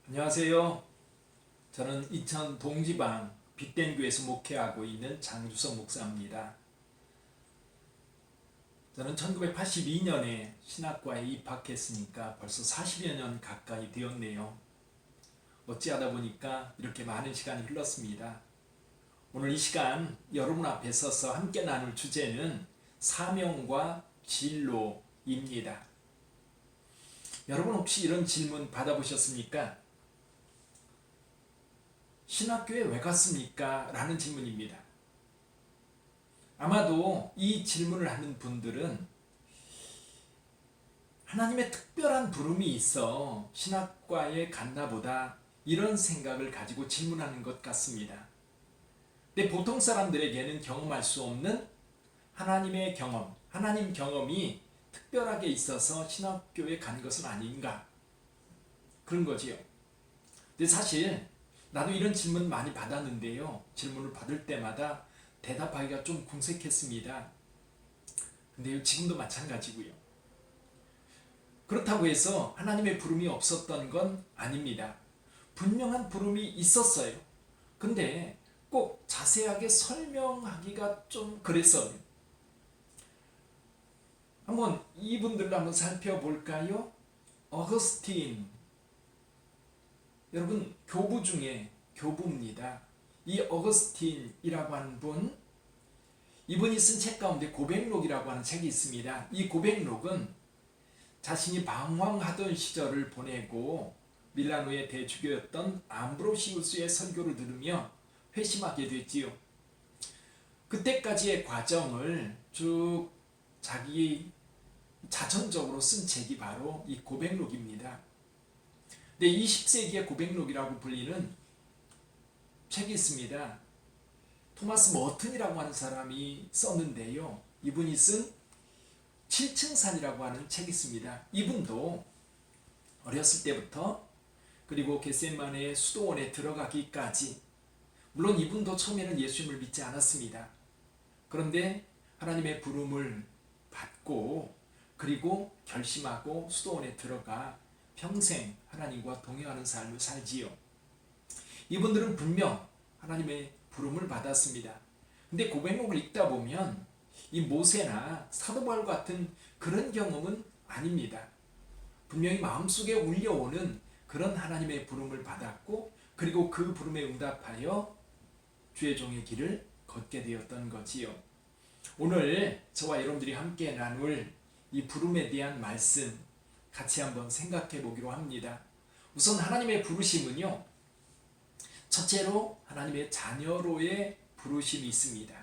안녕하세요. 저는 인천 동지방 빛된교회에서 목회하고 있는 장주석 목사입니다. 저는 1982년에 신학과에 입학했으니까 벌써 40여 년 가까이 되었네요. 어찌하다 보니까 이렇게 많은 시간이 흘렀습니다. 오늘 이 시간 여러분 앞에 서서 함께 나눌 주제는 사명과 진로입니다. 여러분 혹시 이런 질문 받아보셨습니까? 신학교에 왜 갔습니까? 라는 질문입니다. 아마도 이 질문을 하는 분들은 하나님의 특별한 부름이 있어 신학과에 갔나 보다 이런 생각을 가지고 질문하는 것 같습니다. 근데 보통 사람들에게는 경험할 수 없는 하나님의 경험, 하나님 경험이 특별하게 있어서 신학교에 간 것은 아닌가 그런 거지요. 근데 사실 나도 이런 질문 많이 받았는데요. 질문을 받을 때마다 대답하기가 좀 궁색했습니다. 근데 지금도 마찬가지고요. 그렇다고 해서 하나님의 부름이 없었던 건 아닙니다. 분명한 부름이 있었어요. 근데 꼭 자세하게 설명하기가 좀 그랬어요. 한번 이분들을 한번 살펴볼까요? 어거스틴, 여러분 교부 중에 교부입니다. 이 어거스틴이라고 하는 분, 이분이 쓴 책 가운데 고백록이라고 하는 책이 있습니다. 이 고백록은 자신이 방황하던 시절을 보내고 밀라노의 대주교였던 암브로시우스의 설교를 들으며 회심하게 됐지요. 그때까지의 과정을 쭉 자기 자전적으로 쓴 책이 바로 이 고백록입니다. 네, 20세기의 고백록이라고 불리는 책이 있습니다. 토마스 머튼이라고 하는 사람이 썼는데요. 이분이 쓴 7층산이라고 하는 책이 있습니다. 이분도 어렸을 때부터 그리고 겟세마네 수도원에 들어가기까지, 물론 이분도 처음에는 예수님을 믿지 않았습니다. 그런데 하나님의 부름을 받고 그리고 결심하고 수도원에 들어가 평생 하나님과 동행하는 삶을 살지요. 이분들은 분명 하나님의 부름을 받았습니다. 근데 고백록을 읽다 보면 이 모세나 사도 바울 같은 그런 경험은 아닙니다. 분명히 마음속에 울려오는 그런 하나님의 부름을 받았고 그리고 그 부름에 응답하여 주의 종의 길을 걷게 되었던 거지요. 오늘 저와 여러분들이 함께 나눌 이 부름에 대한 말씀 같이 한번 생각해 보기로 합니다. 우선 하나님의 부르심은요, 첫째로 하나님의 자녀로의 부르심이 있습니다.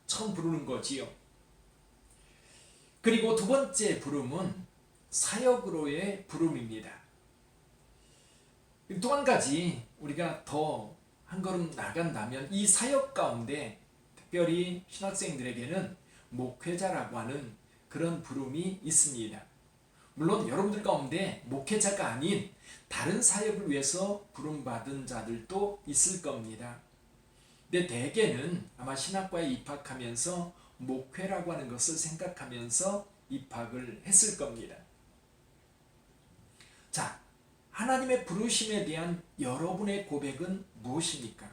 처음 부르는 거지요. 그리고 두 번째 부름은 사역으로의 부름입니다. 또 한 가지 우리가 더 한 걸음 나간다면 이 사역 가운데 특별히 신학생들에게는 목회자라고 하는 그런 부름이 있습니다. 물론 여러분들 가운데 목회자가 아닌 다른 사역을 위해서 부름받은 자들도 있을 겁니다. 근데 대개는 아마 신학과에 입학하면서 목회라고 하는 것을 생각하면서 입학을 했을 겁니다. 자, 하나님의 부르심에 대한 여러분의 고백은 무엇입니까?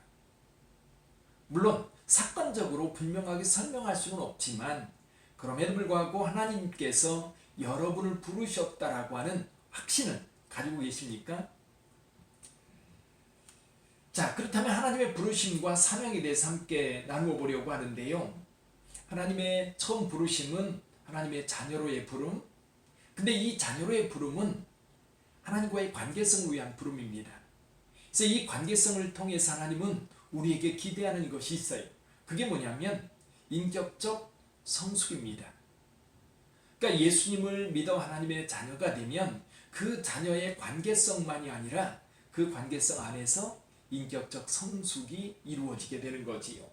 물론 사건적으로 분명하게 설명할 수는 없지만 그럼에도 불구하고 하나님께서 여러분을 부르셨다라고 하는 확신을 가지고 계십니까? 자, 그렇다면 하나님의 부르심과 사명에 대해서 함께 나누어 보려고 하는데요. 하나님의 처음 부르심은 하나님의 자녀로의 부름. 근데 이 자녀로의 부름은 하나님과의 관계성을 위한 부름입니다. 그래서 이 관계성을 통해서 하나님은 우리에게 기대하는 것이 있어요. 그게 뭐냐면 인격적 성숙입니다. 그러니까 예수님을 믿어 하나님의 자녀가 되면 그 자녀의 관계성만이 아니라 그 관계성 안에서 인격적 성숙이 이루어지게 되는 거지요.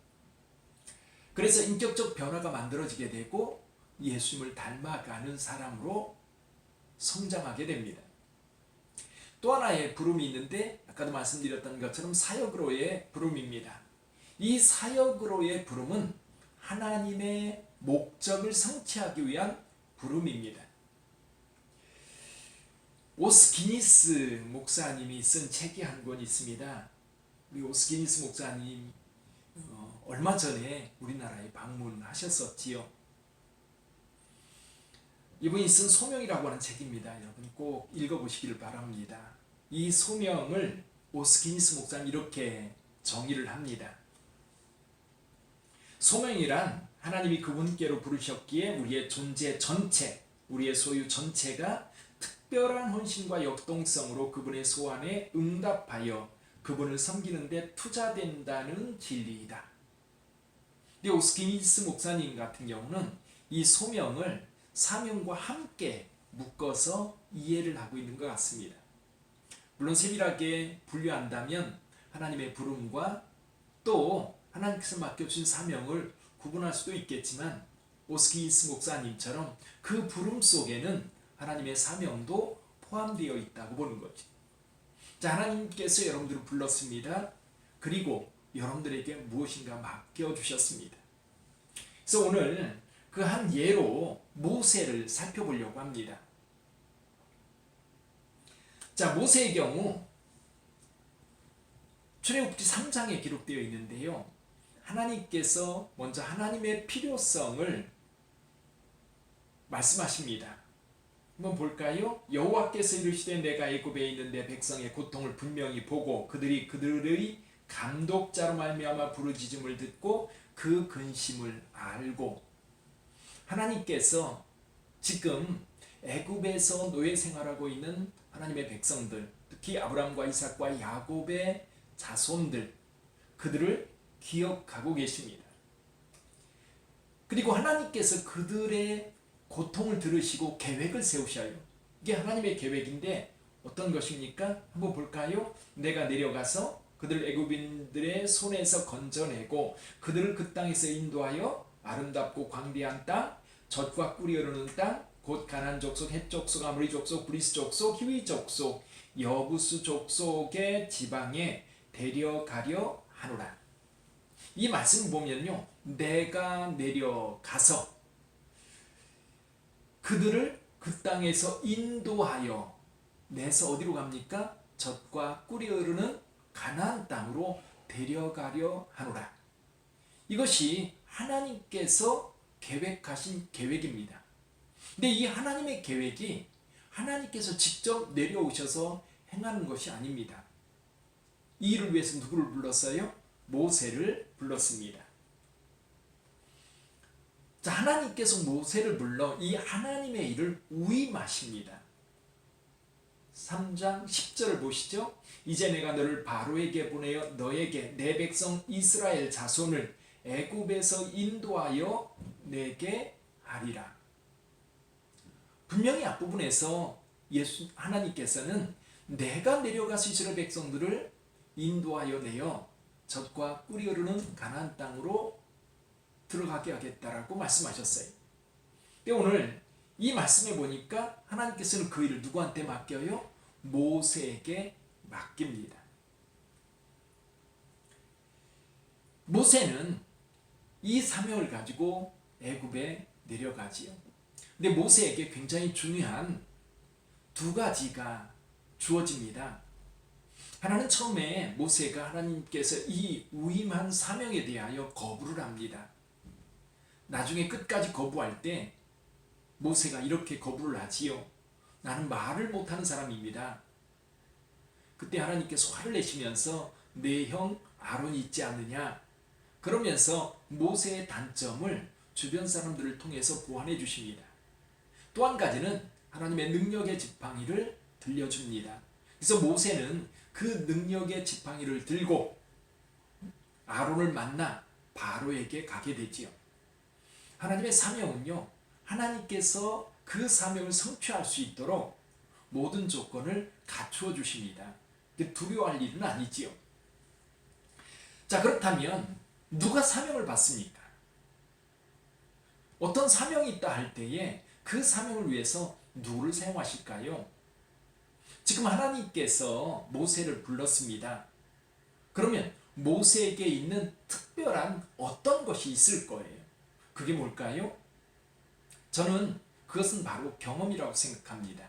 그래서 인격적 변화가 만들어지게 되고 예수님을 닮아가는 사람으로 성장하게 됩니다. 또 하나의 부름이 있는데 아까도 말씀드렸던 것처럼 사역으로의 부름입니다. 이 사역으로의 부름은 하나님의 목적을 성취하기 위한 부름입니다. 오스기니스 목사님이 쓴 책이 한 권 있습니다. 우리 오스기니스 목사님 얼마 전에 우리나라에 방문하셨었지요. 이분이 쓴 소명이라고 하는 책입니다. 여러분 꼭 읽어보시길 바랍니다. 이 소명을 오스기니스 목사님 이렇게 정의를 합니다. 소명이란 하나님이 그분께로 부르셨기에 우리의 존재 전체, 우리의 소유 전체가 특별한 헌신과 역동성으로 그분의 소원에 응답하여 그분을 섬기는 데 투자된다는 진리이다. 근데 오스기니스 목사님 같은 경우는 이 소명을 사명과 함께 묶어서 이해를 하고 있는 것 같습니다. 물론 세밀하게 분류한다면 하나님의 부름과 또 하나님께서 맡겨주신 사명을 구분할 수도 있겠지만 오스기니스 목사님처럼 그 부름 속에는 하나님의 사명도 포함되어 있다고 보는 거죠. 자, 하나님께서 여러분들을 불렀습니다. 그리고 여러분들에게 무엇인가 맡겨주셨습니다. 그래서 오늘 그 한 예로 모세를 살펴보려고 합니다. 자, 모세의 경우 출애굽기 3장에 기록되어 있는데요. 하나님께서 먼저 하나님의 필요성을 말씀하십니다. 한번 볼까요? 여호와께서 이르시되 내가 애굽에 있는 내 백성의 고통을 분명히 보고 그들의 감독자로 말미암아 부르짖음을 듣고 그 근심을 알고. 하나님께서 지금 애굽에서 노예 생활하고 있는 하나님의 백성들, 특히 아브라함과 이삭과 야곱의 자손들, 그들을 기억하고 계십니다. 그리고 하나님께서 그들의 고통을 들으시고 계획을 세우셔요. 이게 하나님의 계획인데 어떤 것입니까? 한번 볼까요? 내가 내려가서 그들 애굽인들의 손에서 건져내고 그들을 그 땅에서 인도하여 아름답고 광대한 땅, 젖과 꿀이 흐르는 땅, 곧 가나안 족속, 헷 족속, 아모리 족속, 브리스 족속, 히위 족속, 여부스 족속의 지방에 데려가려 하노라. 이 말씀 보면요, 내가 내려가서 그들을 그 땅에서 인도하여 내서 어디로 갑니까? 젖과 꿀이 흐르는 가나안 땅으로 데려가려 하노라. 이것이 하나님께서 계획하신 계획입니다. 근데 이 하나님의 계획이 하나님께서 직접 내려오셔서 행하는 것이 아닙니다. 이 일을 위해서 누구를 불렀어요? 모세를 불렀습니다. 자, 하나님께서 모세를 불러 이 하나님의 일을 위임하십니다. 3장 10절을 보시죠. 이제 내가 너를 바로에게 보내어 너에게 내 백성 이스라엘 자손을 애굽에서 인도하여 내게 하리라. 분명히 앞부분에서 하나님께서는 내가 내려가서 이스라엘 백성들을 인도하여 내어 젖과 꿀이 흐르는 가나안 땅으로 들어가게 하겠다라고 말씀하셨어요. 근데 오늘 이 말씀에 보니까 하나님께서는 그 일을 누구한테 맡겨요? 모세에게 맡깁니다. 모세는 이 사명을 가지고 애굽에 내려가지요. 근데 모세에게 굉장히 중요한 두 가지가 주어집니다. 하나는 처음에 모세가 하나님께서 이 위임한 사명에 대하여 거부를 합니다. 나중에 끝까지 거부할 때 모세가 이렇게 거부를 하지요. 나는 말을 못하는 사람입니다. 그때 하나님께서 화를 내시면서 내 형 아론이 있지 않느냐, 그러면서 모세의 단점을 주변 사람들을 통해서 보완해 주십니다. 또 한 가지는 하나님의 능력의 지팡이를 들려줍니다. 그래서 모세는 그 능력의 지팡이를 들고 아론을 만나 바로에게 가게 되지요. 하나님의 사명은요, 하나님께서 그 사명을 성취할 수 있도록 모든 조건을 갖추어 주십니다. 두려워할 일은 아니지요. 자, 그렇다면 누가 사명을 받습니까? 어떤 사명이 있다 할 때에 그 사명을 위해서 누구를 사용하실까요? 지금 하나님께서 모세를 불렀습니다. 그러면 모세에게 있는 특별한 어떤 것이 있을 거예요. 그게 뭘까요? 저는 그것은 바로 경험이라고 생각합니다.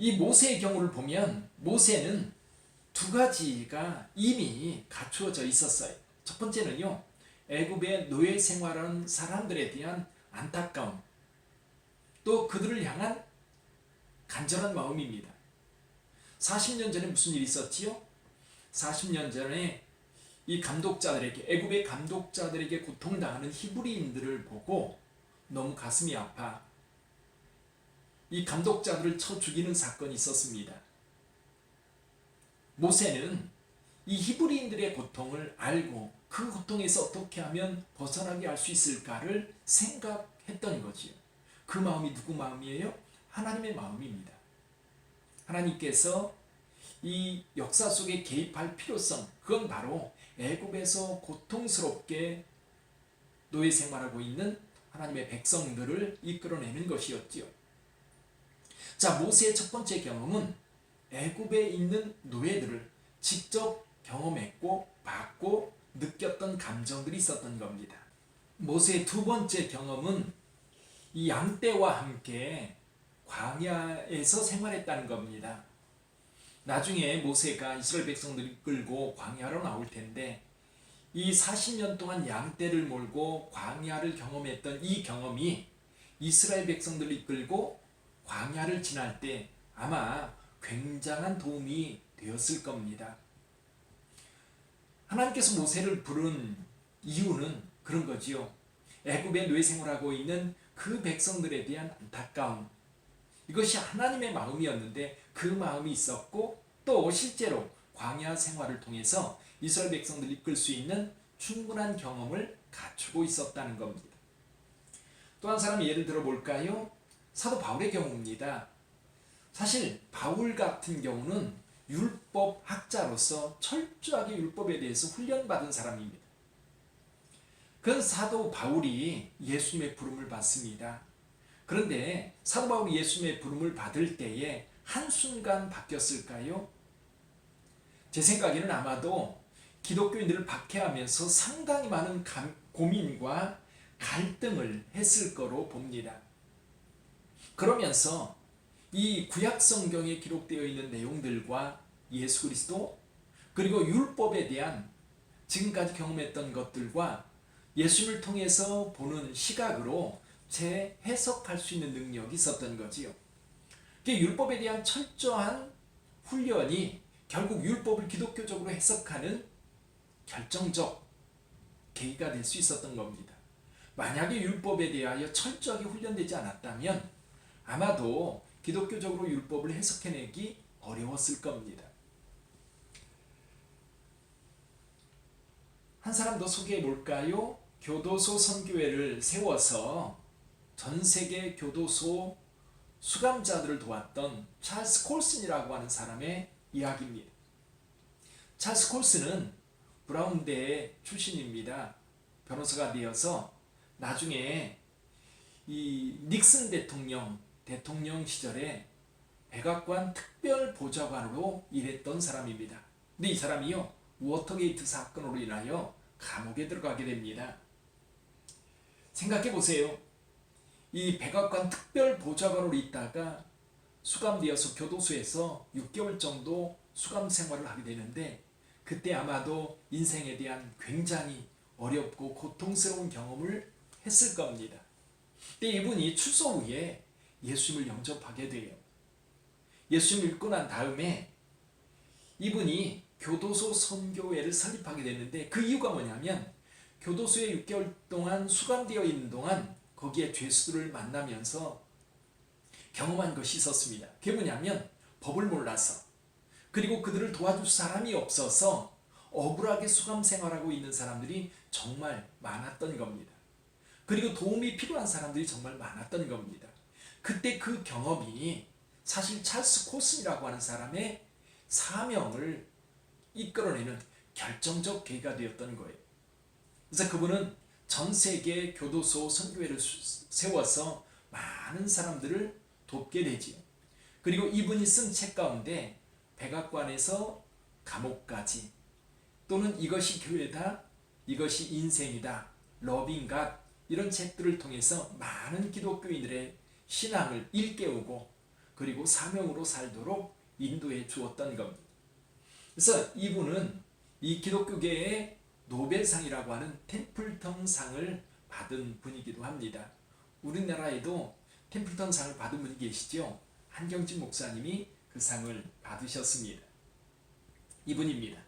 이 모세의 경우를 보면 모세는 두 가지가 이미 갖추어져 있었어요. 첫 번째는요, 애굽의 노예 생활하는 사람들에 대한 안타까움, 또 그들을 향한 간절한 마음입니다. 40년 전에 무슨 일이 있었지요? 40년 전에 이 감독자들에게, 애굽의 감독자들에게 고통당하는 히브리인들을 보고 너무 가슴이 아파 이 감독자들을 쳐 죽이는 사건이 있었습니다. 모세는 이 히브리인들의 고통을 알고 그 고통에서 어떻게 하면 벗어나게 할 수 있을까를 생각했던 거지요. 그 마음이 누구 마음이에요? 하나님의 마음입니다. 하나님께서 이 역사 속에 개입할 필요성, 그건 바로 애굽에서 고통스럽게 노예 생활하고 있는 하나님의 백성들을 이끌어내는 것이었지요. 자, 모세의 첫 번째 경험은 애굽에 있는 노예들을 직접 경험했고 받고 느꼈던 감정들이 있었던 겁니다. 모세의 두 번째 경험은 이 양떼와 함께 광야에서 생활했다는 겁니다. 나중에 모세가 이스라엘 백성들을 이끌고 광야로 나올 텐데 이 40년 동안 양떼를 몰고 광야를 경험했던 이 경험이 이스라엘 백성들을 이끌고 광야를 지날 때 아마 굉장한 도움이 되었을 겁니다. 하나님께서 모세를 부른 이유는 그런 거지요. 애굽에 노예 생활하고 있는 그 백성들에 대한 안타까움, 이것이 하나님의 마음이었는데 그 마음이 있었고 또 실제로 광야 생활을 통해서 이스라엘 백성들을 이끌 수 있는 충분한 경험을 갖추고 있었다는 겁니다. 또 한 사람 예를 들어 볼까요? 사도 바울의 경우입니다. 사실 바울 같은 경우는 율법 학자로서 철저하게 율법에 대해서 훈련받은 사람입니다. 그런 사도 바울이 예수님의 부름을 받습니다. 그런데 사도 바울이 예수님의 부름을 받을 때에 한순간 바뀌었을까요? 제 생각에는 아마도 기독교인들을 박해하면서 상당히 많은 고민과 갈등을 했을 거로 봅니다. 그러면서 이 구약 성경에 기록되어 있는 내용들과 예수 그리스도 그리고 율법에 대한 지금까지 경험했던 것들과 예수님을 통해서 보는 시각으로 재해석할 수 있는 능력이 있었던 거지요. 율법에 대한 철저한 훈련이 결국 율법을 기독교적으로 해석하는 결정적 계기가 될 수 있었던 겁니다. 만약에 율법에 대하여 철저하게 훈련되지 않았다면 아마도 기독교적으로 율법을 해석해내기 어려웠을 겁니다. 한 사람 더 소개해 볼까요? 교도소 선교회를 세워서 전 세계 교도소 수감자들을 도왔던 찰스 콜슨이라고 하는 사람의 이야기입니다. 찰스 콜슨은 브라운대 출신입니다. 변호사가 되어서 나중에 이 닉슨 대통령 시절에 백악관 특별보좌관으로 일했던 사람입니다. 근데 이 사람이요, 워터게이트 사건으로 인하여 감옥에 들어가게 됩니다. 생각해 보세요. 이 백악관 특별보좌관으로 있다가 수감되어서 교도소에서 6개월 정도 수감 생활을 하게 되는데 그때 아마도 인생에 대한 굉장히 어렵고 고통스러운 경험을 했을 겁니다. 근데 이분이 출소 후에 예수님을 영접하게 돼요. 예수님을 믿고 난 다음에 이분이 교도소 선교회를 설립하게 됐는데 그 이유가 뭐냐면 교도소에 6개월 동안 수감되어 있는 동안 거기에 죄수들을 만나면서 경험한 것이 있었습니다. 그게 뭐냐면 법을 몰라서 그리고 그들을 도와줄 사람이 없어서 억울하게 수감 생활하고 있는 사람들이 정말 많았던 겁니다. 그리고 도움이 필요한 사람들이 정말 많았던 겁니다. 그때 그 경험이 사실 찰스 콜슨이라고 하는 사람의 사명을 이끌어내는 결정적 계기가 되었던 거예요. 그래서 그분은 전 세계 교도소 선교회를 세워서 많은 사람들을 돕게 되지요. 그리고 이분이 쓴 책 가운데 백악관에서 감옥까지 또는 이것이 교회다, 이것이 인생이다, 러빙 갓 이런 책들을 통해서 많은 기독교인들의 신앙을 일깨우고 그리고 사명으로 살도록 인도해 주었던 겁니다. 그래서 이분은 이 기독교계의 노벨상이라고 하는 템플턴 상을 받은 분이기도 합니다. 우리나라에도 템플턴 상을 받은 분이 계시죠. 한경진 목사님이 그 상을 받으셨습니다. 이분입니다.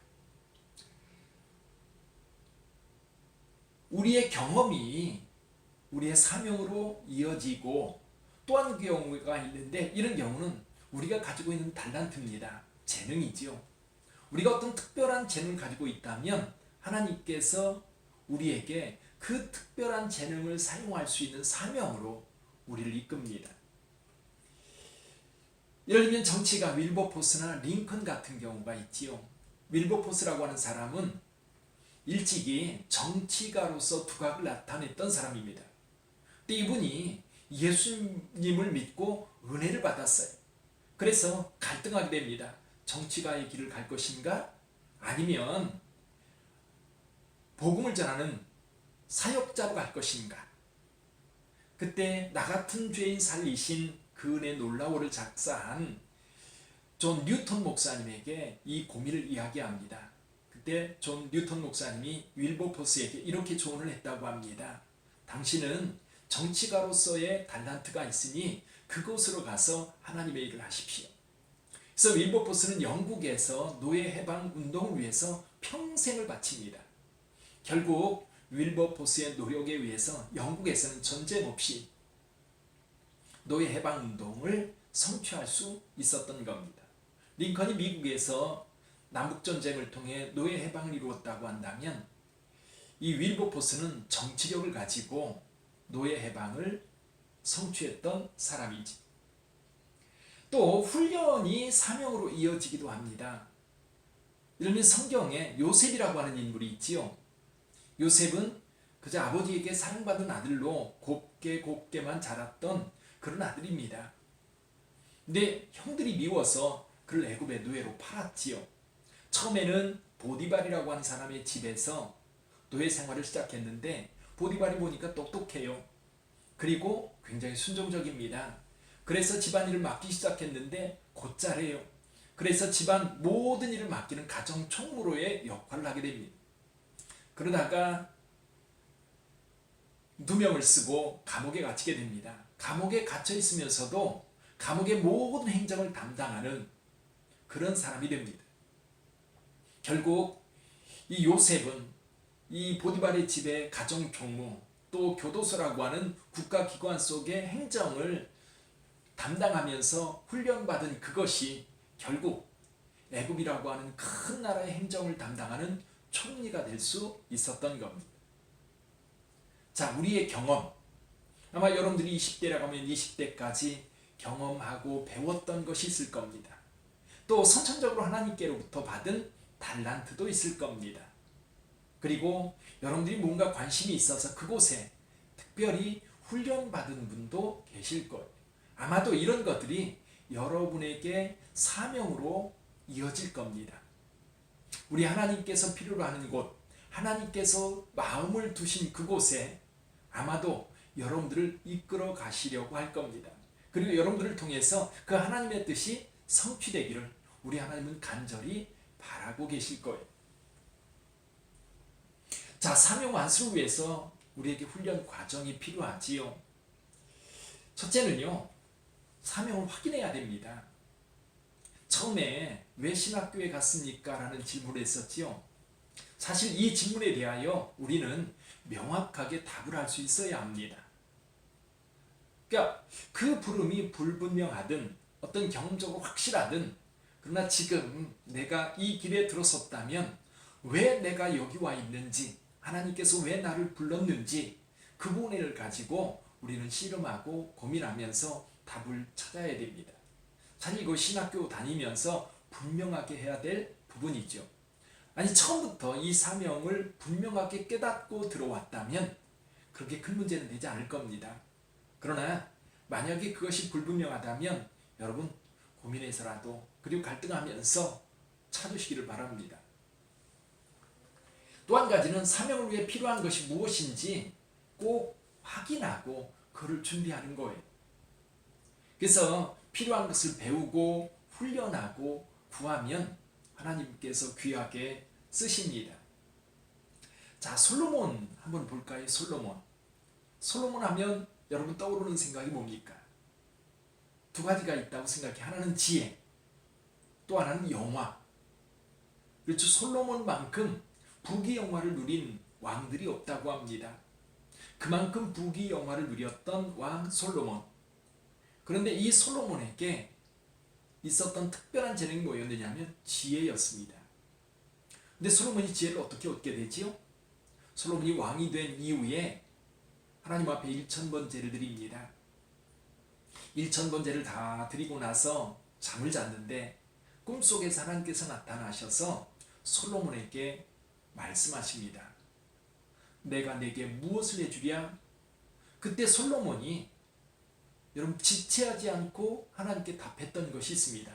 우리의 경험이 우리의 사명으로 이어지고 또 한 경우가 있는데, 이런 경우는 우리가 가지고 있는 달란트입니다. 재능이지요. 우리가 어떤 특별한 재능을 가지고 있다면 하나님께서 우리에게 그 특별한 재능을 사용할 수 있는 사명으로 우리를 이끕니다. 예를 들면 정치가 윌버포스나 링컨 같은 경우가 있지요. 윌버포스라고 하는 사람은 일찍이 정치가로서 두각을 나타냈던 사람입니다. 근데 이분이 예수님을 믿고 은혜를 받았어요. 그래서 갈등하게 됩니다. 정치가의 길을 갈 것인가? 아니면 복음을 전하는 사역자로 갈 것인가? 그때 나 같은 죄인 살리신 그 은혜 놀라워를 작사한 존 뉴턴 목사님에게 이 고민을 이야기합니다. 그때 존 뉴턴 목사님이 윌버포스에게 이렇게 조언을 했다고 합니다. 당신은 정치가로서의 달란트가 있으니 그곳으로 가서 하나님의 일을 하십시오. 그래서 윌버포스는 영국에서 노예 해방 운동을 위해서 평생을 바칩니다. 결국 윌버포스의 노력에 의해서 영국에서는 전쟁 없이 노예 해방 운동을 성취할 수 있었던 겁니다. 링컨이 미국에서 남북전쟁을 통해 노예 해방을 이루었다고 한다면 이 윌버포스는 정치력을 가지고 노예 해방을 성취했던 사람이지. 또 훈련이 사명으로 이어지기도 합니다. 예를 들면 성경에 요셉이라고 하는 인물이 있지요. 요셉은 그저 아버지에게 사랑받은 아들로 곱게만 자랐던 그런 아들입니다. 근데 형들이 미워서 그를 애굽의 노예로 팔았지요. 처음에는 보디발이라고 하는 사람의 집에서 노예 생활을 시작했는데 보디발이 보니까 똑똑해요. 그리고 굉장히 순종적입니다. 그래서 집안일을 맡기 시작했는데 곧잘해요. 그래서 집안 모든 일을 맡기는 가정 총무로의 역할을 하게 됩니다. 그러다가 누명을 쓰고 감옥에 갇히게 됩니다. 감옥에 갇혀 있으면서도 감옥의 모든 행정을 담당하는 그런 사람이 됩니다. 결국 이 요셉은 이 보디발의 집의 가정 총무, 또 교도소라고 하는 국가기관 속의 행정을 담당하면서 훈련받은 그것이 결국 애굽이라고 하는 큰 나라의 행정을 담당하는 총리가 될 수 있었던 겁니다. 자, 우리의 경험, 아마 여러분들이 20대라고 하면 20대까지 경험하고 배웠던 것이 있을 겁니다. 또 선천적으로 하나님께로부터 받은 달란트도 있을 겁니다. 그리고 여러분들이 뭔가 관심이 있어서 그곳에 특별히 훈련받은 분도 계실 거예요. 아마도 이런 것들이 여러분에게 사명으로 이어질 겁니다. 우리 하나님께서 필요로 하는 곳, 하나님께서 마음을 두신 그곳에 아마도 여러분들을 이끌어 가시려고 할 겁니다. 그리고 여러분들을 통해서 그 하나님의 뜻이 성취되기를 우리 하나님은 간절히 바라고 계실 거예요. 자, 사명 완수를 위해서 우리에게 훈련 과정이 필요하지요. 첫째는요, 사명을 확인해야 됩니다. 처음에 왜 신학교에 갔습니까? 라는 질문을 했었지요. 사실 이 질문에 대하여 우리는 명확하게 답을 할 수 있어야 합니다. 그러니까 그 부름이 불분명하든 어떤 경험적으로 확실하든, 그러나 지금 내가 이 길에 들어섰다면 왜 내가 여기 와 있는지, 하나님께서 왜 나를 불렀는지 그 부분을 가지고 우리는 씨름하고 고민하면서 답을 찾아야 됩니다. 사실 이거 신학교 다니면서 분명하게 해야 될 부분이죠. 아니, 처음부터 이 사명을 분명하게 깨닫고 들어왔다면 그렇게 큰 문제는 되지 않을 겁니다. 그러나 만약에 그것이 불분명하다면 여러분 고민해서라도, 그리고 갈등하면서 찾으시기를 바랍니다. 또 한 가지는 사명을 위해 필요한 것이 무엇인지 꼭 확인하고 그를 준비하는 거예요. 그래서 필요한 것을 배우고 훈련하고 구하면 하나님께서 귀하게 쓰십니다. 자, 솔로몬 한번 볼까요? 솔로몬 하면 여러분 떠오르는 생각이 뭡니까? 두 가지가 있다고 생각해. 하나는 지혜, 또 하나는 영화. 그렇죠. 솔로몬만큼 부귀영화를 누린 왕들이 없다고 합니다. 그만큼 부귀영화를 누렸던 왕 솔로몬. 그런데 이 솔로몬에게 있었던 특별한 재능이 뭐였느냐면 지혜였습니다. 근데 솔로몬이 지혜를 어떻게 얻게 되지요? 솔로몬이 왕이 된 이후에 하나님 앞에 1000번제를 드립니다. 1000번제를 다 드리고 나서 잠을 잤는데 꿈속에서 하나님께서 나타나셔서 솔로몬에게 말씀하십니다. 내가 내게 무엇을 해주랴? 그때 솔로몬이 여러분 지체하지 않고 하나님께 답했던 것이 있습니다.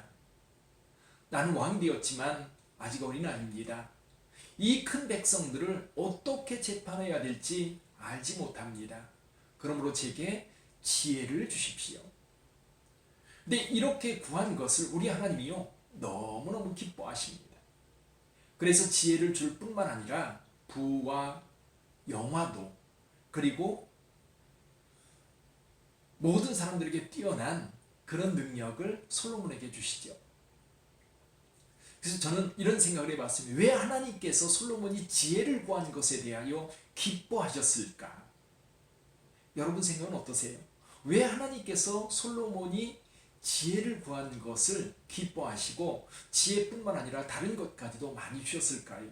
나는 왕이 되었지만 아직 어린아이입니다. 이 큰 백성들을 어떻게 재판해야 될지 알지 못합니다. 그러므로 제게 지혜를 주십시오. 근데 이렇게 구한 것을 우리 하나님이요 너무너무 기뻐하십니다. 그래서 지혜를 줄 뿐만 아니라 부와 영화도, 그리고 모든 사람들에게 뛰어난 그런 능력을 솔로몬에게 주시죠. 그래서 저는 이런 생각을 해봤습니다. 왜 하나님께서 솔로몬이 지혜를 구한 것에 대하여 기뻐하셨을까? 여러분 생각은 어떠세요? 왜 하나님께서 솔로몬이 지혜를 구한 것을 기뻐하시고 지혜뿐만 아니라 다른 것까지도 많이 주셨을까요?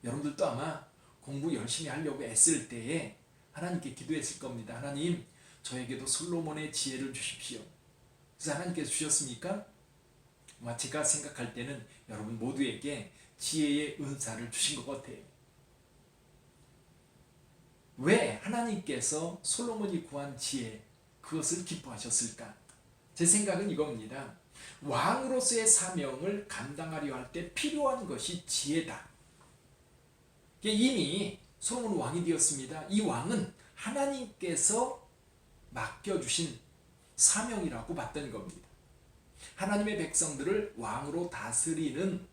여러분들도 아마 공부 열심히 하려고 애쓸 때에 하나님께 기도했을 겁니다. 하나님, 저에게도 솔로몬의 지혜를 주십시오. 그래서 하나님께서 주셨습니까? 제가 생각할 때는 여러분 모두에게 지혜의 은사를 주신 것 같아요. 왜 하나님께서 솔로몬이 구한 지혜, 그것을 기뻐하셨을까? 제 생각은 이겁니다. 왕으로서의 사명을 감당하려 할 때 필요한 것이 지혜다. 이미 솔로몬 왕이 되었습니다. 이 왕은 하나님께서 맡겨주신 사명이라고 봤던 겁니다. 하나님의 백성들을 왕으로 다스리는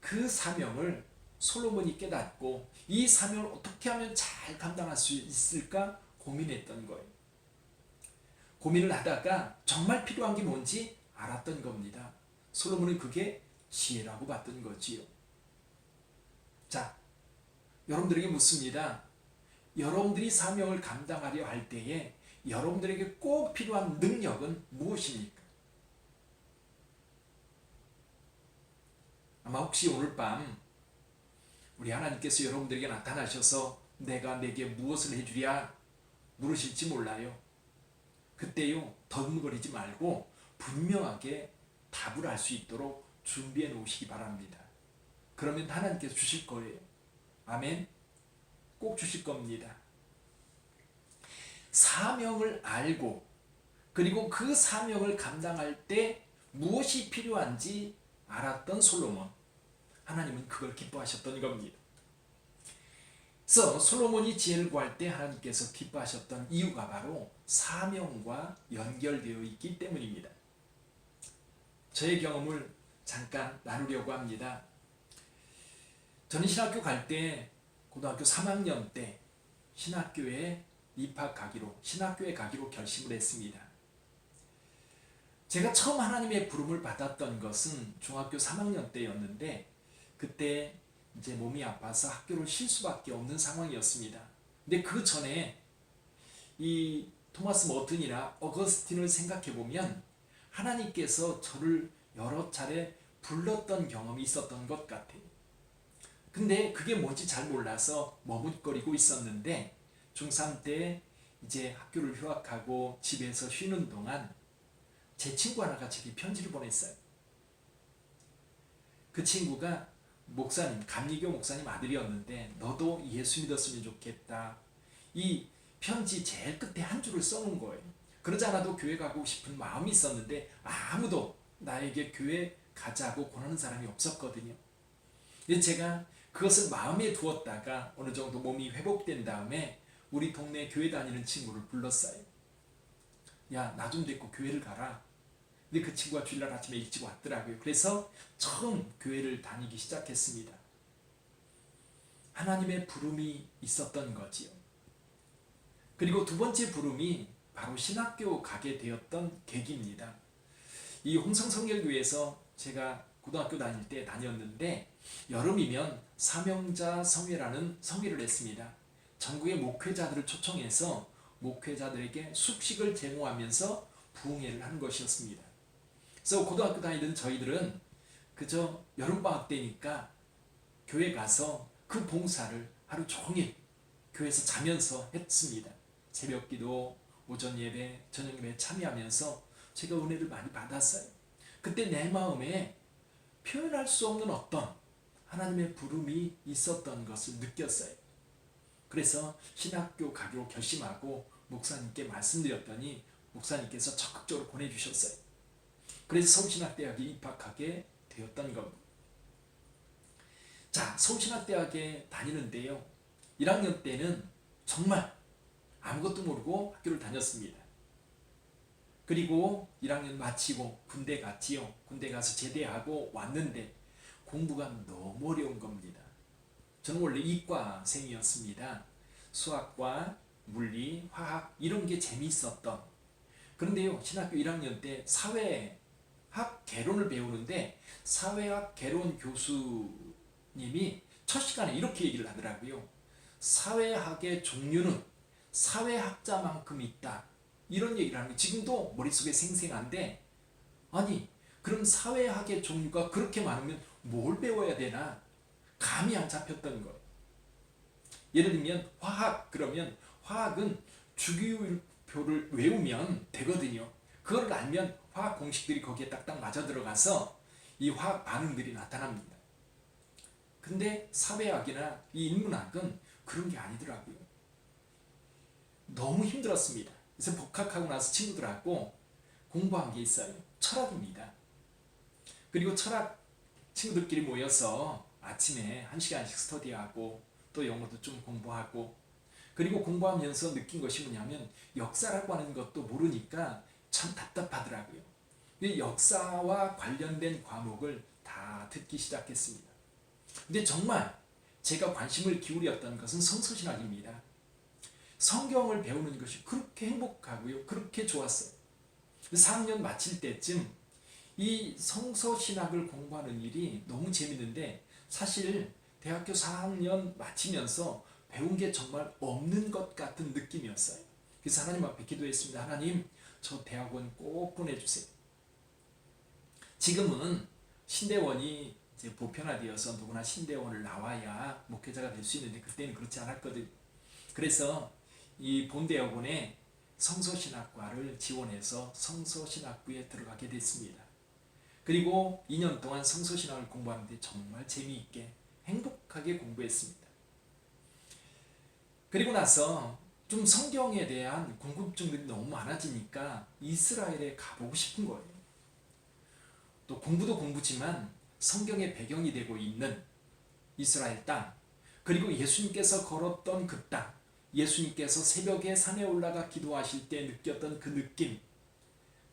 그 사명을 솔로몬이 깨닫고 이 사명을 어떻게 하면 잘 감당할 수 있을까 고민했던 거예요. 고민을 하다가 정말 필요한 게 뭔지 알았던 겁니다. 솔로몬은 그게 지혜라고 봤던 거지요. 자, 여러분들에게 묻습니다. 여러분들이 사명을 감당하려 할 때에 여러분들에게 꼭 필요한 능력은 무엇입니까? 아마 혹시 오늘 밤 우리 하나님께서 여러분들에게 나타나셔서 내가 내게 무엇을 해주랴 물으실지 몰라요. 그때요 더듬거리지 말고 분명하게 답을 할 수 있도록 준비해 놓으시기 바랍니다. 그러면 하나님께서 주실 거예요. 아멘. 꼭 주실 겁니다. 사명을 알고 그리고 그 사명을 감당할 때 무엇이 필요한지 알았던 솔로몬, 하나님은 그걸 기뻐하셨던 겁니다. 그래서 솔로몬이 지혜를 구할 때 하나님께서 기뻐하셨던 이유가 바로 사명과 연결되어 있기 때문입니다. 저의 경험을 잠깐 나누려고 합니다. 저는 신학교 갈 때 고등학교 3학년 때 신학교에 가기로 결심을 했습니다. 제가 처음 하나님의 부름을 받았던 것은 중학교 3학년 때였는데 그때 이제 몸이 아파서 학교를 쉴 수밖에 없는 상황이었습니다. 근데 그 전에 이 토마스 머튼이나 어거스틴을 생각해 보면 하나님께서 저를 여러 차례 불렀던 경험이 있었던 것 같아요. 근데 그게 뭔지 잘 몰라서 머뭇거리고 있었는데 중3 때 이제 학교를 휴학하고 집에서 쉬는 동안 제 친구 하나가 제게 편지를 보냈어요. 그 친구가 목사님, 감리교 목사님 아들이었는데 너도 예수 믿었으면 좋겠다. 이 편지 제일 끝에 한 줄을 써놓은 거예요. 그러지 않아도 교회 가고 싶은 마음이 있었는데 아무도 나에게 교회 가자고 권하는 사람이 없었거든요. 제가 그것을 마음에 두었다가 어느 정도 몸이 회복된 다음에 우리 동네 교회 다니는 친구를 불렀어요. 야, 나 좀 데리고 교회를 가라. 근데 그 친구가 주일날 아침에 일찍 왔더라고요. 그래서 처음 교회를 다니기 시작했습니다. 하나님의 부름이 있었던 거지요. 그리고 두 번째 부름이 바로 신학교 가게 되었던 계기입니다. 이 홍성성결교회에서 제가 고등학교 다닐 때 다녔는데 여름이면 사명자 성회라는 성회를 했습니다. 전국의 목회자들을 초청해서 목회자들에게 숙식을 제공하면서 부흥회를 하는 것이었습니다. 그래서 고등학교 다니던 저희들은 그저 여름방학 때니까 교회 가서 그 봉사를 하루 종일 교회에서 자면서 했습니다. 새벽기도, 오전 예배, 저녁 예배에 참여하면서 제가 은혜를 많이 받았어요. 그때 내 마음에 표현할 수 없는 어떤 하나님의 부름이 있었던 것을 느꼈어요. 그래서 신학교 가기로 결심하고 목사님께 말씀드렸더니 목사님께서 적극적으로 보내주셨어요. 그래서 서울신학대학에 입학하게 되었던 겁니다. 자, 서울신학대학에 다니는데요. 1학년 때는 정말 아무것도 모르고 학교를 다녔습니다. 그리고 1학년 마치고 군대 갔지요. 군대 가서 제대하고 왔는데 공부가 너무 어려운 겁니다. 저는 원래 이과생이었습니다. 수학과 물리, 화학 이런 게 재미있었던. 그런데요, 신학교 1학년 때 사회학 개론을 배우는데 사회학 개론 교수님이 첫 시간에 이렇게 얘기를 하더라고요. 사회학의 종류는 사회학자만큼 있다. 이런 얘기를 하는 게 지금도 머릿속에 생생한데, 아니 그럼 사회학의 종류가 그렇게 많으면 뭘 배워야 되나 감이 안 잡혔던 거예요. 예를 들면 화학, 그러면 화학은 주기율표를 외우면 되거든요. 그걸 알면 화학 공식들이 거기에 딱딱 맞아 들어가서 이 화학 반응들이 나타납니다. 근데 사회학이나 이 인문학은 그런 게 아니더라고요. 너무 힘들었습니다. 그래서 복학하고 나서 친구들하고 공부한 게 있어요. 철학입니다. 그리고 철학 친구들끼리 모여서 아침에 1시간씩 스터디하고 또 영어도 좀 공부하고, 그리고 공부하면서 느낀 것이 뭐냐면 역사라고 하는 것도 모르니까 참 답답하더라고요. 역사와 관련된 과목을 다 듣기 시작했습니다. 근데 정말 제가 관심을 기울였던 것은 성서신학입니다. 성경을 배우는 것이 그렇게 행복하고요. 그렇게 좋았어요. 4학년 마칠 때쯤 이 성서신학을 공부하는 일이 너무 재밌는데, 사실 대학교 4학년 마치면서 배운 게 정말 없는 것 같은 느낌이었어요. 그래서 하나님 앞에 기도했습니다. 하나님, 저 대학원 꼭 보내주세요. 지금은 신대원이 이제 보편화되어서 누구나 신대원을 나와야 목회자가 될 수 있는데 그때는 그렇지 않았거든요. 그래서 이 본대학원에 성서신학과를 지원해서 성서신학부에 들어가게 됐습니다. 그리고 2년 동안 성서신학을 공부하는데 정말 재미있게 행복하게 공부했습니다. 그리고 나서 좀 성경에 대한 궁금증들이 너무 많아지니까 이스라엘에 가보고 싶은 거예요. 또 공부도 공부지만 성경의 배경이 되고 있는 이스라엘 땅, 그리고 예수님께서 걸었던 그 땅, 예수님께서 새벽에 산에 올라가 기도하실 때 느꼈던 그 느낌,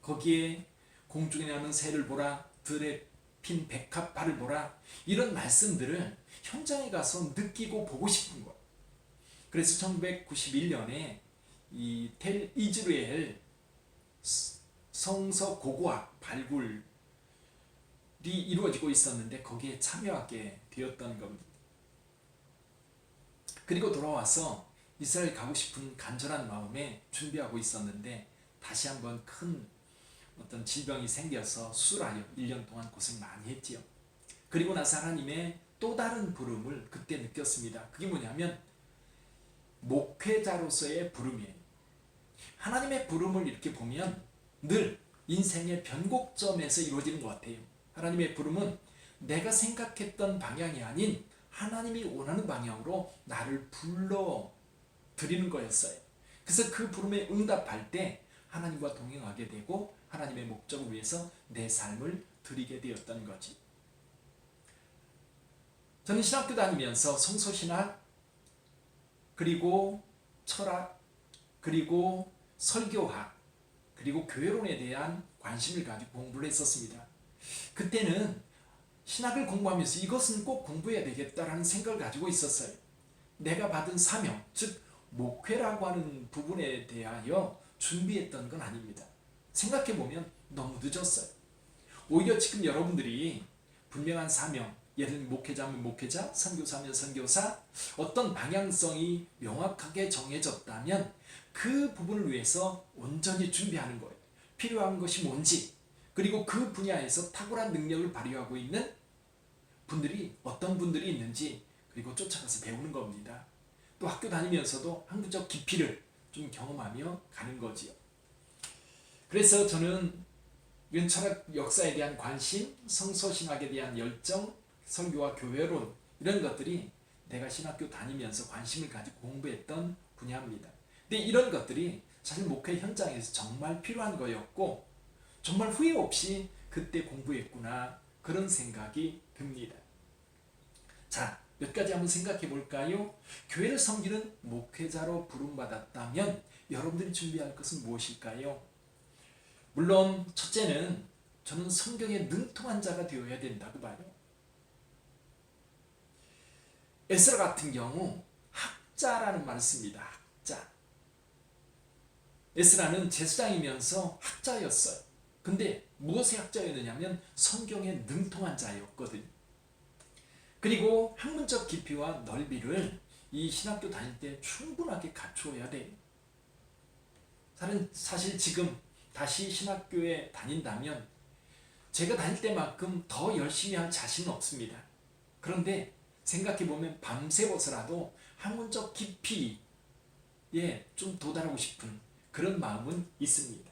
거기에 공중에 나는 새를 보라, 들에 핀 백합화를 보라, 이런 말씀들을 현장에 가서 느끼고 보고 싶은 거예요. 그래서 1991년에 이 텔 이즈라엘 성서 고고학 발굴이 이루어지고 있었는데 거기에 참여하게 되었던 겁니다. 그리고 돌아와서 이스라엘 가고 싶은 간절한 마음에 준비하고 있었는데 다시 한번 큰 어떤 질병이 생겨서 수술하여 1년 동안 고생 많이 했지요. 그리고 나서 하나님의 또 다른 부름을 그때 느꼈습니다. 그게 뭐냐면 목회자로서의 부름이에요. 하나님의 부름을 이렇게 보면 늘 인생의 변곡점에서 이루어지는 것 같아요. 하나님의 부름은 내가 생각했던 방향이 아닌 하나님이 원하는 방향으로 나를 불러 드리는 거였어요. 그래서 그 부름에 응답할 때 하나님과 동행하게 되고 하나님의 목적을 위해서 내 삶을 드리게 되었던 거지. 저는 신학교 다니면서 성서신학, 그리고 철학, 그리고 설교학, 그리고 교회론에 대한 관심을 가지고 공부를 했었습니다. 그때는 신학을 공부하면서 이것은 꼭 공부해야 되겠다라는 생각을 가지고 있었어요. 내가 받은 사명, 즉 목회라고 하는 부분에 대하여 준비했던 건 아닙니다. 생각해보면 너무 늦었어요. 오히려 지금 여러분들이 분명한 사명, 예를 들면 목회자면 목회자, 선교사면 선교사, 어떤 방향성이 명확하게 정해졌다면 그 부분을 위해서 온전히 준비하는 거예요. 필요한 것이 뭔지, 그리고 그 분야에서 탁월한 능력을 발휘하고 있는 분들이 어떤 분들이 있는지, 그리고 쫓아가서 배우는 겁니다. 또 학교 다니면서도 학문적 깊이를 좀 경험하며 가는 거지요. 그래서 저는 이런 철학 역사에 대한 관심, 성서신학에 대한 열정, 선교와 교회론, 이런 것들이 내가 신학교 다니면서 관심을 가지고 공부했던 분야입니다. 근데 이런 것들이 사실 목회 현장에서 정말 필요한 거였고 정말 후회 없이 그때 공부했구나, 그런 생각이 듭니다. 자, 몇 가지 한번 생각해 볼까요? 교회를 섬기는 목회자로 부름받았다면 여러분들이 준비할 것은 무엇일까요? 물론 첫째는 저는 성경에 능통한 자가 되어야 된다고 봐요. 에스라 같은 경우 학자라는 말을 씁니다. 학자. 에스라는 제사장이면서 학자였어요. 근데 무엇의 학자였느냐면 성경에 능통한 자였거든요. 그리고 학문적 깊이와 넓이를 이 신학교 다닐 때 충분하게 갖추어야 돼요. 사실 지금 다시 신학교에 다닌다면 제가 다닐 때만큼 더 열심히 할 자신은 없습니다. 그런데 생각해보면 밤새워서라도 학문적 깊이에 좀 도달하고 싶은 그런 마음은 있습니다.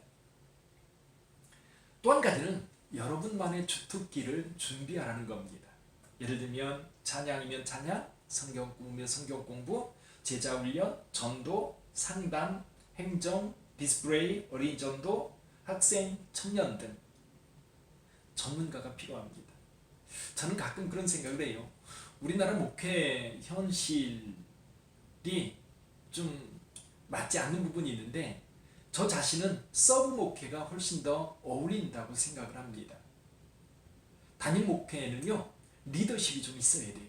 또 한 가지는 여러분만의 주특기를 준비하라는 겁니다. 예를 들면 찬양이면 찬양, 성경 공부면 성경 공부, 제자 훈련, 전도, 상담, 행정, 디스플레이, 어린이 전도, 학생, 청년 등 전문가가 필요합니다. 저는 가끔 그런 생각을 해요. 우리나라 목회 현실이 좀 맞지 않는 부분이 있는데 저 자신은 서브 목회가 훨씬 더 어울린다고 생각을 합니다. 단임 목회에는요, 리더십이 좀 있어야 돼요.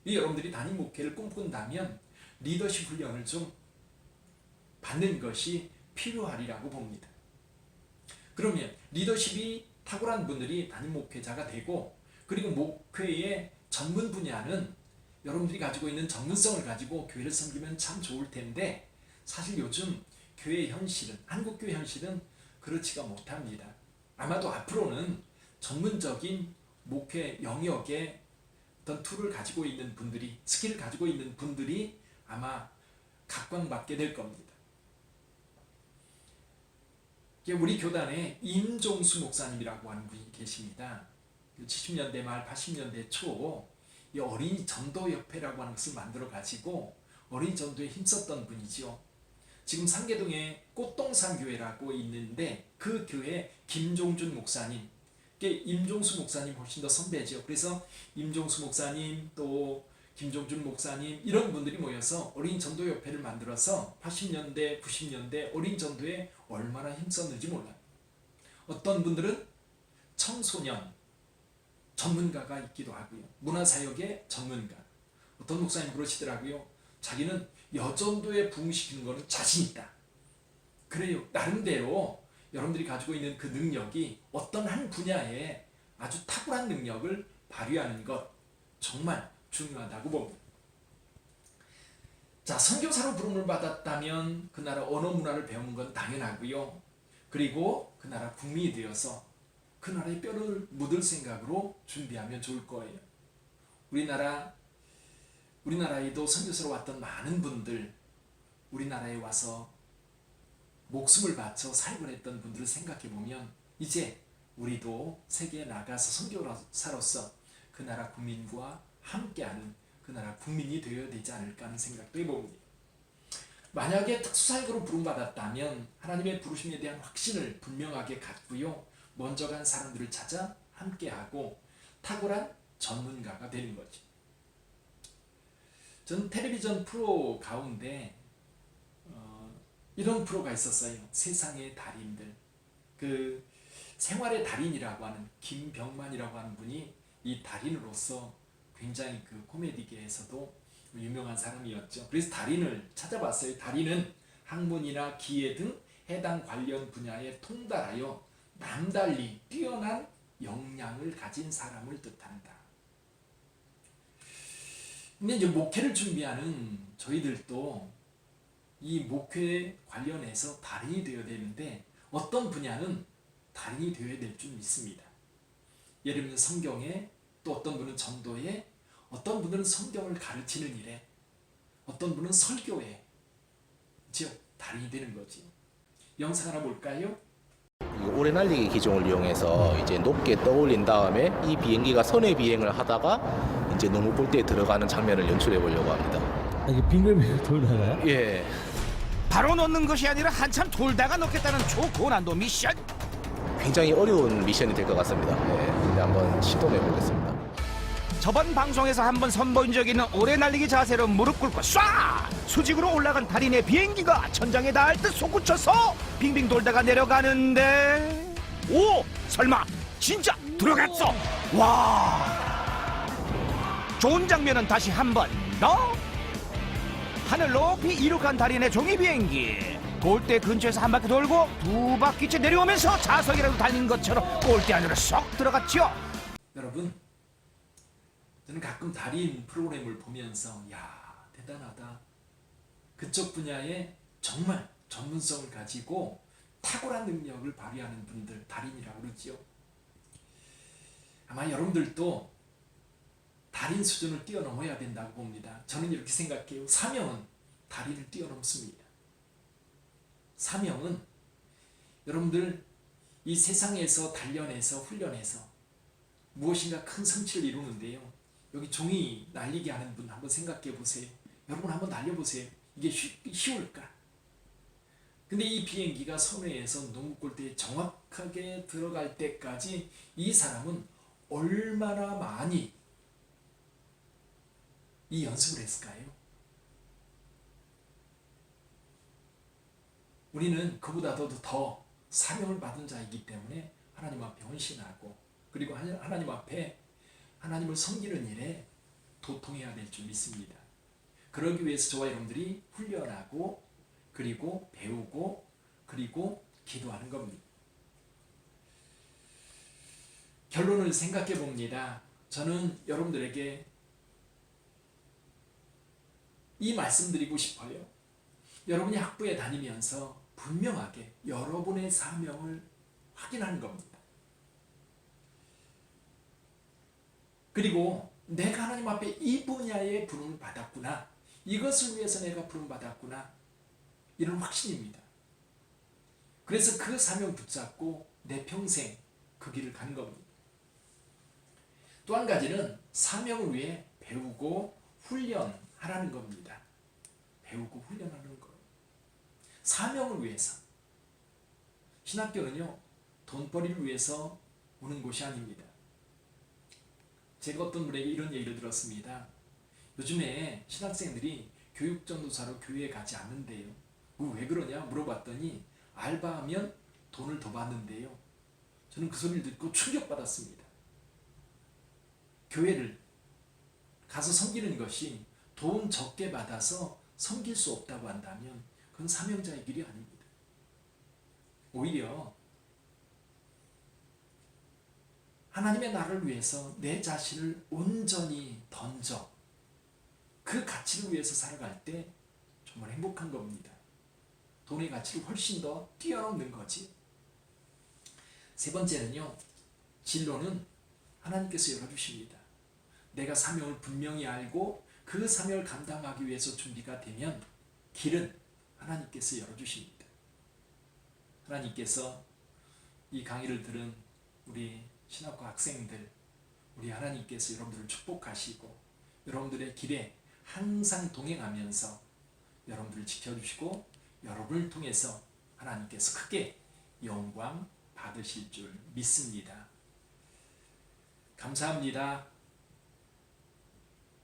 여러분들이 단임 목회를 꿈꾼다면 리더십 훈련을 좀 받는 것이 필요하리라고 봅니다. 그러면 리더십이 탁월한 분들이 단임 목회자가 되고, 그리고 목회의 전문 분야는 여러분들이 가지고 있는 전문성을 가지고 교회를 섬기면 참 좋을 텐데 사실 요즘 교회 현실은, 한국 교회 현실은 그렇지가 못합니다. 아마도 앞으로는 전문적인 목회 영역에 어떤 툴을 가지고 있는 분들이, 스킬을 가지고 있는 분들이 아마 각광받게 될 겁니다. 우리 교단에 임종수 목사님이라고 하는 분이 계십니다. 70년대 말 80년대 초 어린이 전도협회라고 하는 것을 만들어 가지고 어린이 전도에 힘썼던 분이죠. 지금 상계동에 꽃동산교회라고 있는데 그 교회 김종준 목사님, 임종수 목사님 훨씬 더 선배죠. 그래서 임종수 목사님, 또 김종준 목사님, 이런 분들이 모여서 어린이 전도협회를 만들어서 80년대 90년대 어린이 전도에 얼마나 힘썼는지 몰라요. 어떤 분들은 청소년 전문가가 있기도 하고요, 문화사역의 전문가. 어떤 목사님 그러시더라고요. 자기는 여전도에 부흥시키는 거는 자신 있다. 그래요. 나름대로 여러분들이 가지고 있는 그 능력이 어떤 한 분야에 아주 탁월한 능력을 발휘하는 것, 정말 중요하다고 봅니다. 자, 선교사로 부름을 받았다면 그 나라 언어 문화를 배우는 건 당연하고요. 그리고 그 나라 국민이 되어서 그 나라의 뼈를 묻을 생각으로 준비하면 좋을 거예요. 우리나라에도 선교사로 왔던 많은 분들, 우리나라에 와서 목숨을 바쳐 사역을 했던 분들을 생각해 보면 이제 우리도 세계에 나가서 선교사로서 그 나라 국민과 함께하는 그 나라 국민이 되어야 되지 않을까 하는 생각도 해봅니다. 만약에 특수사역으로 부름받았다면 하나님의 부르심에 대한 확신을 분명하게 갖고요, 먼저 간 사람들을 찾아 함께하고 탁월한 전문가가 되는 거죠. 전 텔레비전 프로 가운데 이런 프로가 있었어요. 세상의 달인들. 그 생활의 달인이라고 하는 김병만이라고 하는 분이 이 달인으로서 굉장히 그 코미디계에서도 유명한 사람이었죠. 그래서 달인을 찾아봤어요. 달인은 학문이나 기회 등 해당 관련 분야에 통달하여 남달리 뛰어난 역량을 가진 사람을 뜻한다. 근데 이제 목회를 준비하는 저희들도 이 목회 관련해서 달인이 되어야 되는데 어떤 분야는 달인이 되어야 될 줄 믿습니다. 예를 들면 성경에, 또 어떤 분은 전도에, 어떤 분들은 성경을 가르치는 일에, 어떤 분은 설교에, 즉 달인이 되는 거지. 영상 하나 볼까요? 오래 날리기 기종을 이용해서 이제 높게 떠올린 다음에 이 비행기가 선의 비행을 하다가 이제 너무 골대에 들어가는 장면을 연출해 보려고 합니다. 아, 이게 빙글빙글 돌다가요? 예. 바로 넣는 것이 아니라 한참 돌다가 넣겠다는 초고난도 미션. 굉장히 어려운 미션이 될 것 같습니다. 예. 근데 한번 시도해 보겠습니다. 저번 방송에서 한번 선보인 적 있는 오래 날리기 자세로 무릎 꿇고 쏴! 수직으로 올라간 달인의 비행기가 천장에 닿을 듯 솟구쳐서 빙빙 돌다가 내려가는데 오! 설마 진짜 들어갔어! 와! 좋은 장면은 다시 한 번 더! 하늘 높이 이륙한 달인의 종이 비행기 골대 근처에서 한 바퀴 돌고 두 바퀴째 내려오면서 자석이라도 달린 것처럼 골대 안으로 쏙 들어갔죠. 여러분, 저는 가끔 달인 프로그램을 보면서 야, 대단하다. 그쪽 분야에 정말 전문성을 가지고 탁월한 능력을 발휘하는 분들 달인이라고 그러지요. 아마 여러분들도 달인 수준을 뛰어넘어야 된다고 봅니다. 저는 이렇게 생각해요. 사명은 달인을 뛰어넘습니다. 사명은 여러분들 이 세상에서 단련해서 훈련해서 무엇인가 큰 성취를 이루는데요. 여기 종이 날리게 하는 분 한번 생각해 보세요. 여러분 한번 날려보세요. 이게 쉬울까? 근데 이 비행기가 선회에서 농구골대에 정확하게 들어갈 때까지 이 사람은 얼마나 많이 이 연습을 했을까요? 우리는 그보다도 더 사명을 받은 자이기 때문에 하나님 앞에 헌신하고 그리고 하나님 앞에 하나님을 섬기는 일에 도통해야 될 줄 믿습니다. 그러기 위해서 저와 여러분들이 훈련하고 그리고 배우고 그리고 기도하는 겁니다. 결론을 생각해 봅니다. 저는 여러분들에게 이 말씀 드리고 싶어요. 여러분이 학부에 다니면서 분명하게 여러분의 사명을 확인하는 겁니다. 그리고 내가 하나님 앞에 이 분야에 부름을 받았구나. 이것을 위해서 내가 부름 받았구나. 이런 확신입니다. 그래서 그 사명 붙잡고 내 평생 그 길을 가는 겁니다. 또 한 가지는 사명을 위해 배우고 훈련하라는 겁니다. 배우고 훈련하는 거. 사명을 위해서. 신학교는요, 돈벌이를 위해서 오는 곳이 아닙니다. 제가 어떤 분에게 이런 얘기를 들었습니다. 요즘에 신학생들이 교육전도사로 교회에 가지 않는데요. 왜 그러냐 물어봤더니 알바하면 돈을 더 받는데요. 저는 그 소리를 듣고 충격받았습니다. 교회를 가서 섬기는 것이 돈 적게 받아서 섬길 수 없다고 한다면 그건 사명자의 길이 아닙니다. 오히려 하나님의 나라를 위해서 내 자신을 온전히 던져 그 가치를 위해서 살아갈 때 정말 행복한 겁니다. 돈의 가치를 훨씬 더 뛰어넘는 거지. 세 번째는요, 진로는 하나님께서 열어주십니다. 내가 사명을 분명히 알고 그 사명을 감당하기 위해서 준비가 되면 길은 하나님께서 열어주십니다. 하나님께서 이 강의를 들은 우리 신학과 학생들, 우리 하나님께서 여러분들을 축복하시고 여러분들의 길에 항상 동행하면서 여러분들을 지켜주시고 여러분을 통해서 하나님께서 크게 영광 받으실 줄 믿습니다. 감사합니다.